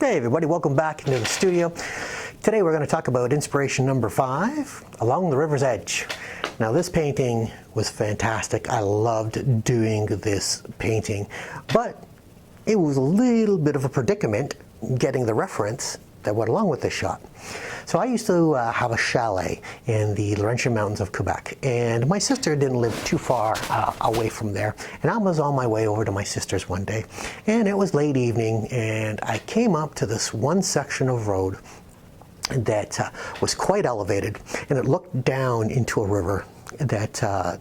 Hey everybody, welcome back into the studio. Today we're going to talk about inspiration number 5, Along the River's Edge. Now this painting was fantastic. I loved doing this painting, but it was a little bit of a predicament getting the reference that went along with this shot. So I used to have a chalet in the Laurentian Mountains of Quebec, and my sister didn't live too far away from there, and I was on my way over to my sister's one day, and it was late evening, and I came up to this one section of road that was quite elevated, and it looked down into a river that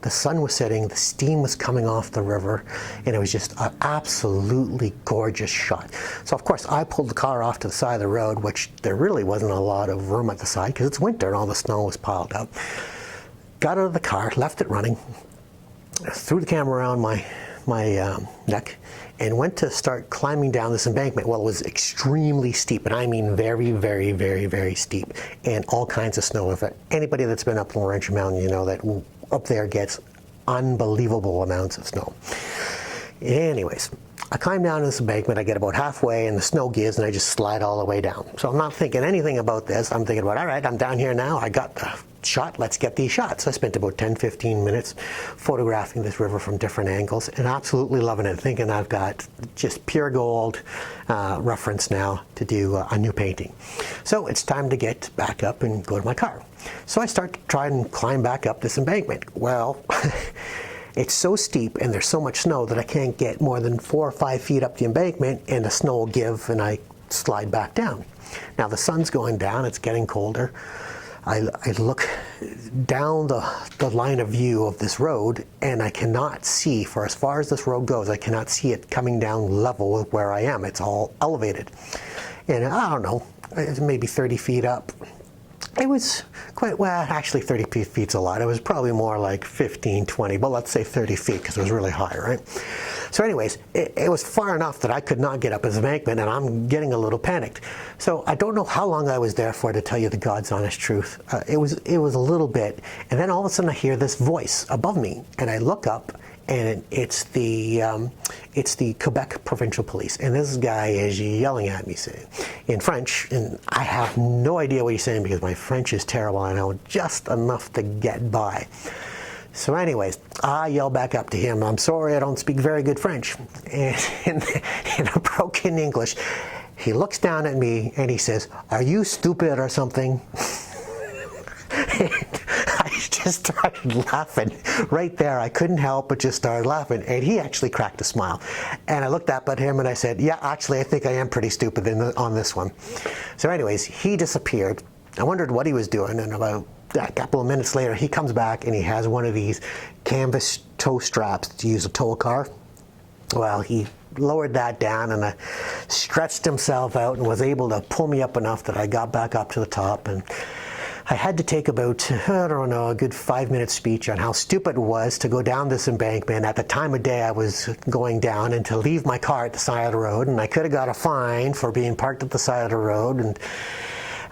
the sun was setting, the steam was coming off the river, and it was just an absolutely gorgeous shot. So of course I pulled the car off to the side of the road, which there really wasn't a lot of room at the side because it's winter and all the snow was piled up. Got out of the car, left it running, threw the camera around my neck, and went to start climbing down this embankment. Well, it was extremely steep, and I mean very, very, very, very steep, and all kinds of snow. If anybody that's been up the Laurentian Mountain, you know that up there gets unbelievable amounts of snow. Anyways, I climb down this embankment, I get about halfway, and the snow gives, and I just slide all the way down. So I'm not thinking anything about this. I'm thinking about, all right, I'm down here now, I got the shot, let's get these shots. So I spent about 10-15 minutes photographing this river from different angles and absolutely loving it, thinking I've got just pure gold reference now to do a new painting. So it's time to get back up and go to my car. So I start to try and climb back up this embankment. Well, it's so steep and there's so much snow that I can't get more than 4 or 5 feet up the embankment, and the snow will give and I slide back down. Now the sun's going down, it's getting colder. I look down the line of view of this road, and I cannot see, for as far as this road goes, I cannot see it coming down level with where I am. It's all elevated. And I don't know, it's maybe 30 feet up. It was quite, well, actually 30 feet's a lot. It was probably more like 15, 20, but let's say 30 feet because it was really high, right? So anyways, it was far enough that I could not get up this embankment, and I'm getting a little panicked. So I don't know how long I was there for, to tell you the God's honest truth. It was a little bit, and then all of a sudden I hear this voice above me, and I look up, and it's the Quebec Provincial Police, and this guy is yelling at me, saying in French, and I have no idea what he's saying because my French is terrible. I know just enough to get by. So anyways, I yell back up to him, I'm sorry, I don't speak very good French. And in a broken English, he looks down at me and he says, are you stupid or something? And I just started laughing right there. I couldn't help but just started laughing, and he actually cracked a smile. And I looked up at him and I said, yeah, actually I think I am pretty stupid on this one. So anyways, he disappeared. I wondered what he was doing, and about a couple of minutes later he comes back and he has one of these canvas tow straps to use to tow a car. Well, he lowered that down and stretched himself out and was able to pull me up enough that I got back up to the top, and I had to take about, I don't know, a good 5-minute speech on how stupid it was to go down this embankment at the time of day I was going down, and to leave my car at the side of the road, and I could have got a fine for being parked at the side of the road.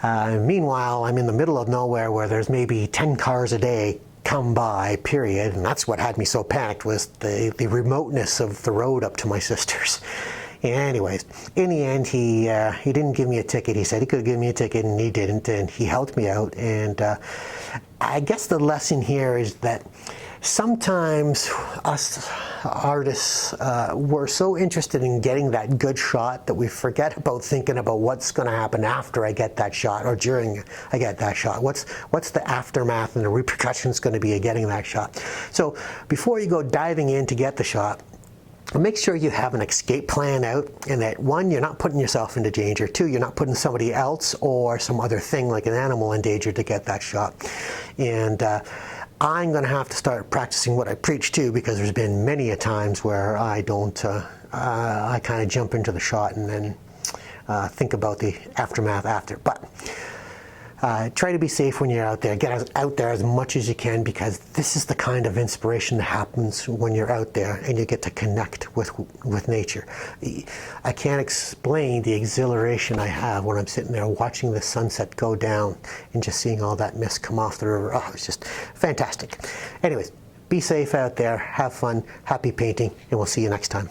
And meanwhile, I'm in the middle of nowhere where there's maybe 10 cars a day come by, period, and that's what had me so panicked, was the remoteness of the road up to my sister's. Anyways, in the end, he didn't give me a ticket. He said he could give me a ticket, and he didn't, and he helped me out. And I guess the lesson here is that sometimes us artists, we're so interested in getting that good shot that we forget about thinking about what's going to happen after I get that shot, or during I get that shot. What's the aftermath and the repercussions going to be of getting that shot? So before you go diving in to get the shot, make sure you have an escape plan out, and that 1, you're not putting yourself into danger. 2, you're not putting somebody else or some other thing like an animal in danger to get that shot. And I'm going to have to start practicing what I preach too, because there's been many a times where I don't, I kind of jump into the shot and then think about the aftermath after. But try to be safe when you're out there. Get out there as much as you can, because this is the kind of inspiration that happens when you're out there and you get to connect with nature. I can't explain the exhilaration I have when I'm sitting there watching the sunset go down and just seeing all that mist come off the river. Oh, it's just fantastic. Anyways, be safe out there, have fun, happy painting, and we'll see you next time.